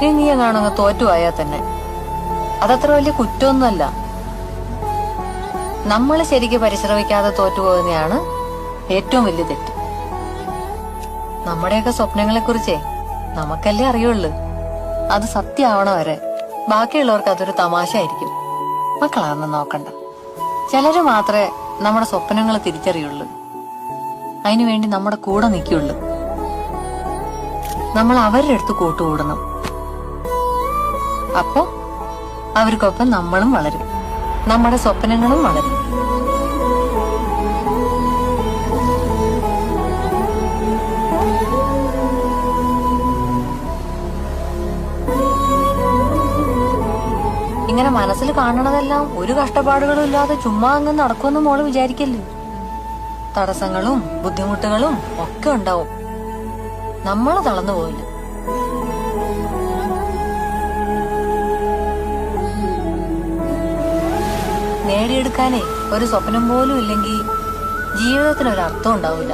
ഇനി നീ എങ്ങാണങ്ങ് തോറ്റുപോയാൽ തന്നെ അതത്ര വലിയ കുറ്റമൊന്നുമല്ല. നമ്മൾ ശരിക്ക് പരിശ്രമിക്കാതെ തോറ്റുപോകുന്നതാണ് ഏറ്റവും വലിയ തെറ്റ്. നമ്മുടെയൊക്കെ സ്വപ്നങ്ങളെ കുറിച്ചേ നമുക്കല്ലേ അറിയുള്ളൂ. അത് സത്യമാവണ വരെ ബാക്കിയുള്ളവർക്ക് അതൊരു തമാശ ആയിരിക്കും. മക്കളാണെന്ന് നോക്കണ്ട. ചിലര് മാത്രമേ നമ്മുടെ സ്വപ്നങ്ങൾ തിരിച്ചറിയുള്ളൂ. അതിനുവേണ്ടി നമ്മുടെ കൂടെ നിൽക്കുള്ളൂ. നമ്മൾ അവരുടെ അടുത്ത് കൂട്ടുകൂടണം. അപ്പൊ അവർക്കൊപ്പം നമ്മളും വളരും, നമ്മുടെ സ്വപ്നങ്ങളും വളരും. ഇങ്ങനെ മനസ്സിൽ കാണണതെല്ലാം ഒരു കഷ്ടപ്പാടുകളും ഇല്ലാതെ ചുമ്മാ അങ്ങ് നടക്കുമെന്ന് മോള് വിചാരിക്കല്ലേ. തടസ്സങ്ങളും ബുദ്ധിമുട്ടുകളും ഒക്കെ ഉണ്ടാവും. നമ്മള് തളർന്നു പോവില്ല. നേടിയെടുക്കാനേ ഒരു സ്വപ്നം പോലും ഇല്ലെങ്കിൽ ജീവിതത്തിന് ഒരു അർത്ഥം ഉണ്ടാവില്ല.